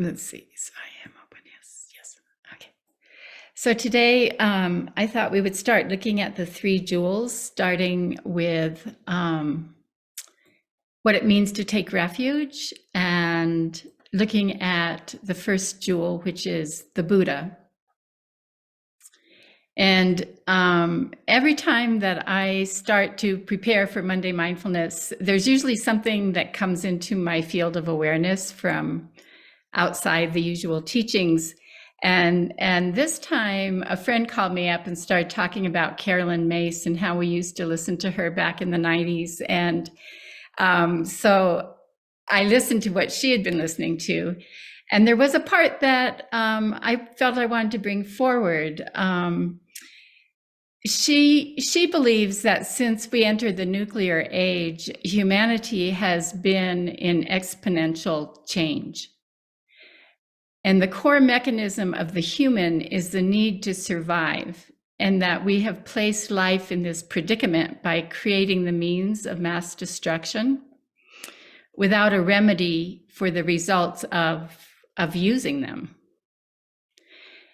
Let's see. So I am open. Yes. Yes. Okay. So today, I thought we would start looking at the three jewels, starting with what it means to take refuge, and looking at the first jewel, which is the Buddha. And every time that I start to prepare for Monday Mindfulness, there's usually something that comes into my field of awareness from outside the usual teachings. And this time, a friend called me up and started talking about Carolyn Mace and how we used to listen to her back in the 90s. And so I listened to what she had been listening to. And there was a part that I felt I wanted to bring forward. She believes that since we entered the nuclear age, humanity has been in exponential change. And the core mechanism of the human is the need to survive, and that we have placed life in this predicament by creating the means of mass destruction without a remedy for the results of using them.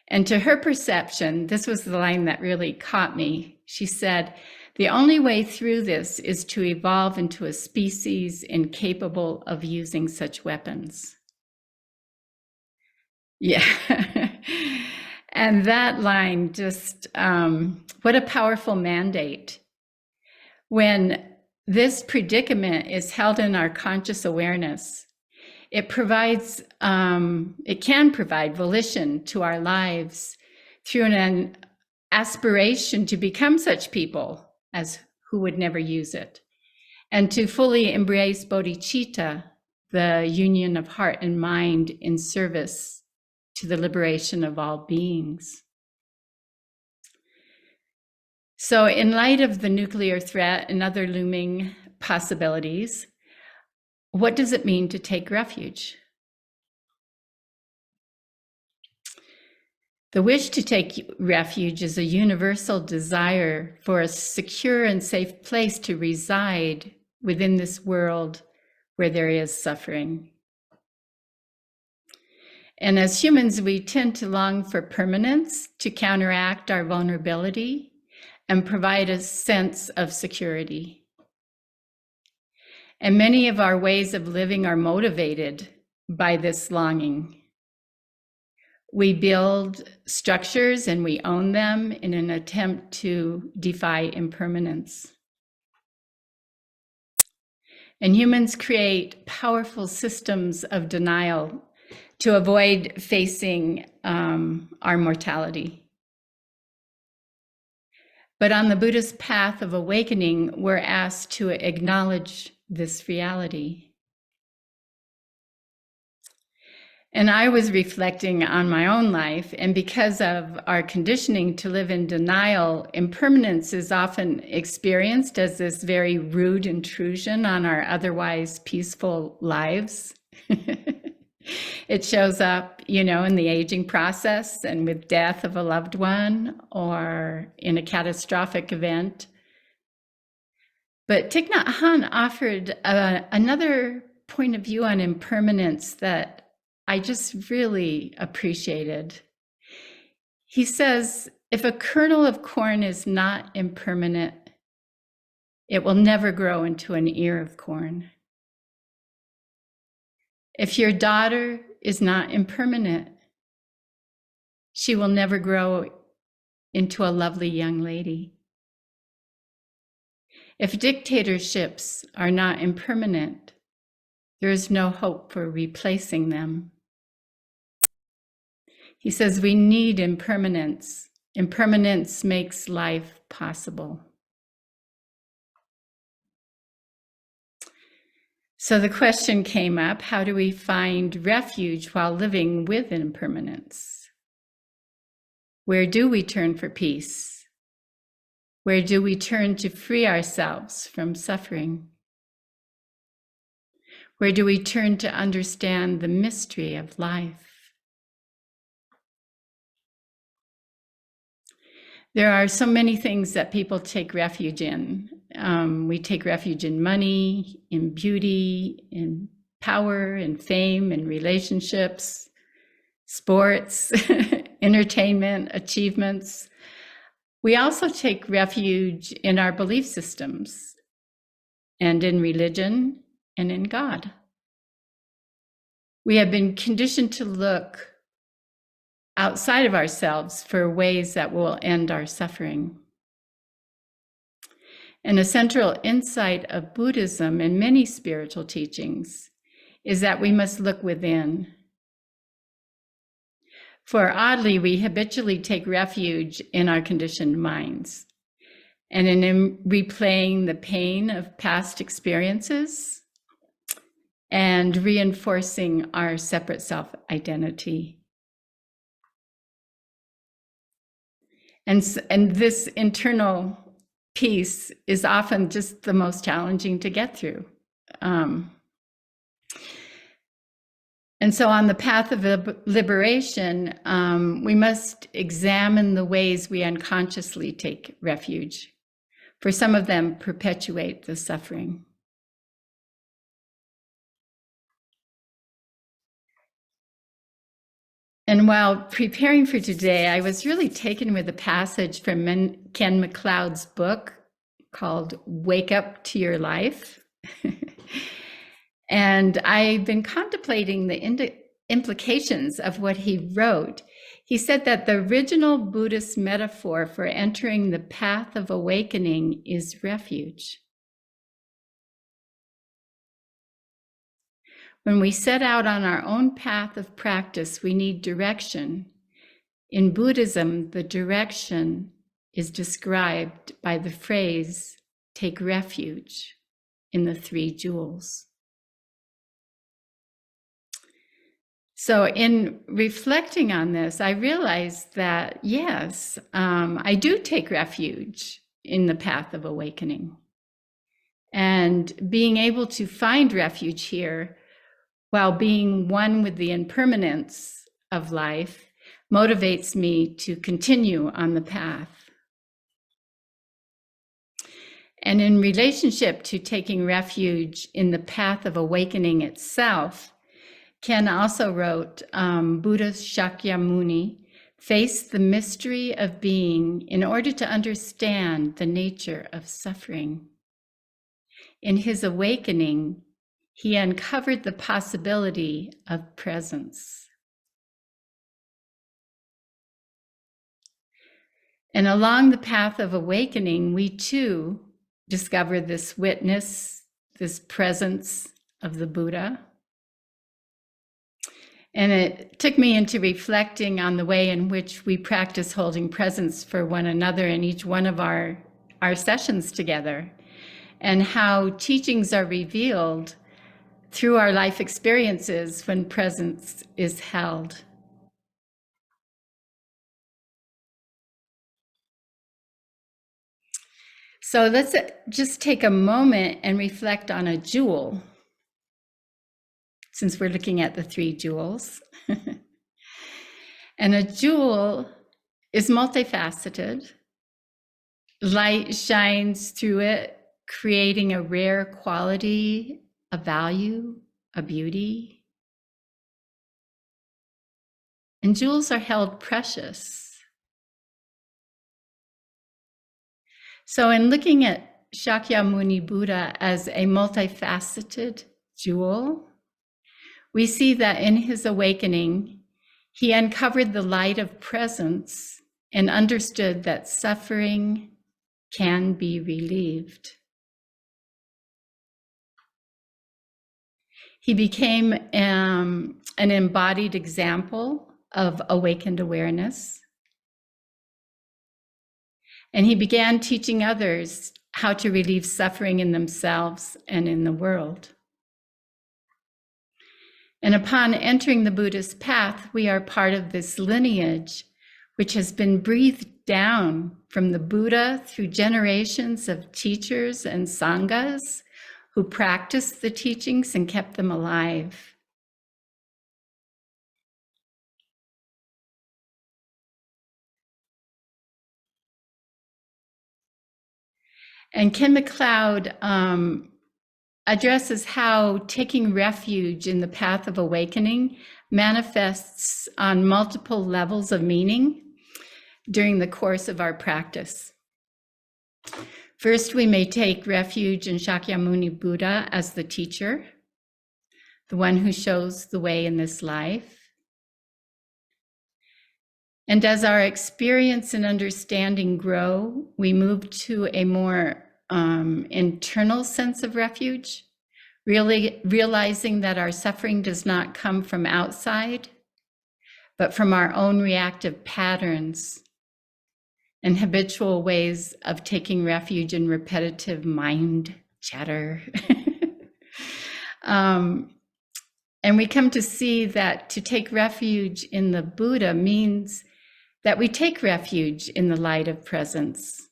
And to her perception, this was the line that really caught me. She said, "The only way through this is to evolve into a species incapable of using such weapons." Yeah. And that line just, what a powerful mandate. When this predicament is held in our conscious awareness, it provides, it can provide volition to our lives through an aspiration to become such people as who would never use it, and to fully embrace bodhicitta, the union of heart and mind in service to the liberation of all beings. So in light of the nuclear threat and other looming possibilities, what does it mean to take refuge? The wish to take refuge is a universal desire for a secure and safe place to reside within this world where there is suffering. And as humans, we tend to long for permanence to counteract our vulnerability and provide a sense of security. And many of our ways of living are motivated by this longing. We build structures and we own them in an attempt to defy impermanence. And humans create powerful systems of denial to avoid facing our mortality. But on the Buddhist path of awakening, we're asked to acknowledge this reality. And I was reflecting on my own life, and because of our conditioning to live in denial, impermanence is often experienced as this very rude intrusion on our otherwise peaceful lives. It shows up, in the aging process and with death of a loved one or in a catastrophic event. But Thich Nhat Hanh offered another point of view on impermanence that I just really appreciated. He says, if a kernel of corn is not impermanent, it will never grow into an ear of corn. If your daughter is not impermanent, she will never grow into a lovely young lady. If dictatorships are not impermanent, there is no hope for replacing them. He says we need impermanence. Impermanence makes life possible. So the question came up, how do we find refuge while living with impermanence? Where do we turn for peace? Where do we turn to free ourselves from suffering? Where do we turn to understand the mystery of life? There are so many things that people take refuge in. We take refuge in money, in beauty, in power, in fame, in relationships. sports, entertainment, achievements. We also take refuge in our belief systems and in religion and in God. We have been conditioned to look outside of ourselves for ways that will end our suffering. And a central insight of Buddhism and many spiritual teachings is that we must look within. For oddly, we habitually take refuge in our conditioned minds and in replaying the pain of past experiences and reinforcing our separate self-identity. And this internal piece is often just the most challenging to get through. And so on the path of liberation, we must examine the ways we unconsciously take refuge. For some of them, perpetuate the suffering. And while preparing for today, I was really taken with a passage from Ken MacLeod's book called Wake Up to Your Life. And I've been contemplating the implications of what he wrote. He said that the original Buddhist metaphor for entering the path of awakening is refuge. When we set out on our own path of practice, we need direction. In Buddhism, the direction is described by the phrase, take refuge in the three jewels. So in reflecting on this, I realized that, yes, I do take refuge in the path of awakening. And being able to find refuge here while being one with the impermanence of life motivates me to continue on the path. And in relationship to taking refuge in the path of awakening itself, Ken also wrote, Buddha Shakyamuni faced the mystery of being in order to understand the nature of suffering. In his awakening, he uncovered the possibility of presence. And along the path of awakening, we too discover this witness, this presence of the Buddha. And it took me into reflecting on the way in which we practice holding presence for one another in each one of our sessions together, and how teachings are revealed through our life experiences when presence is held. So let's just take a moment and reflect on a jewel, since we're looking at the three jewels. And a jewel is multifaceted. Light shines through it, creating a rare quality, a value, a beauty. And jewels are held precious. So in looking at Shakyamuni Buddha as a multifaceted jewel, we see that in his awakening, he uncovered the light of presence and understood that suffering can be relieved. He became an embodied example of awakened awareness. And he began teaching others how to relieve suffering in themselves and in the world. And upon entering the Buddhist path, we are part of this lineage which has been breathed down from the Buddha through generations of teachers and Sanghas who practiced the teachings and kept them alive. And Ken MacLeod addresses how taking refuge in the path of awakening manifests on multiple levels of meaning during the course of our practice. First, we may take refuge in Shakyamuni Buddha as the teacher, the one who shows the way in this life. And as our experience and understanding grow, we move to a more internal sense of refuge, really realizing that our suffering does not come from outside, but from our own reactive patterns and habitual ways of taking refuge in repetitive mind chatter. And we come to see that to take refuge in the Buddha means that we take refuge in the light of presence,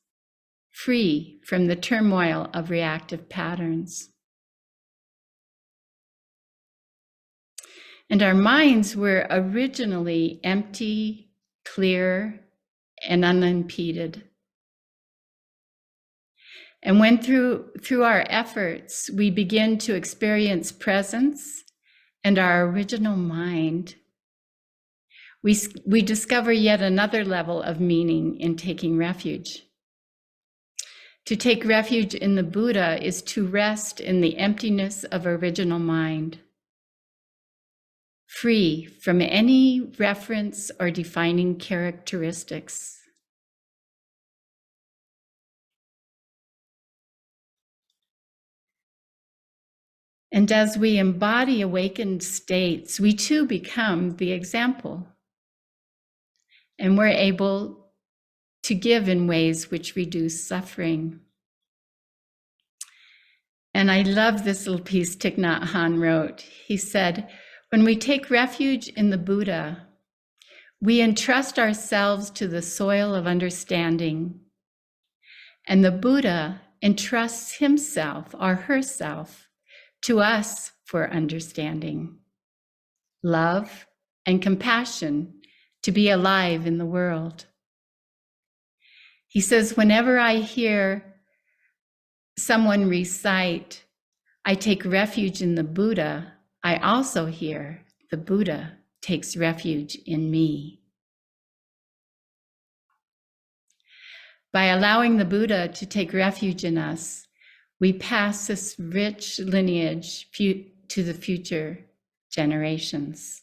free from the turmoil of reactive patterns. And our minds were originally empty, clear, and unimpeded. And when through our efforts, we begin to experience presence and our original mind, we discover yet another level of meaning in taking refuge. To take refuge in the Buddha is to rest in the emptiness of original mind, free from any reference or defining characteristics. And as we embody awakened states, we too become the example. And we're able to give in ways which reduce suffering. And I love this little piece Thich Nhat Hanh wrote. He said, when we take refuge in the Buddha, we entrust ourselves to the soil of understanding. And the Buddha entrusts himself or herself to us for understanding, love, and compassion to be alive in the world. He says, whenever I hear someone recite, I take refuge in the Buddha, I also hear the Buddha takes refuge in me. By allowing the Buddha to take refuge in us, we pass this rich lineage to the future generations.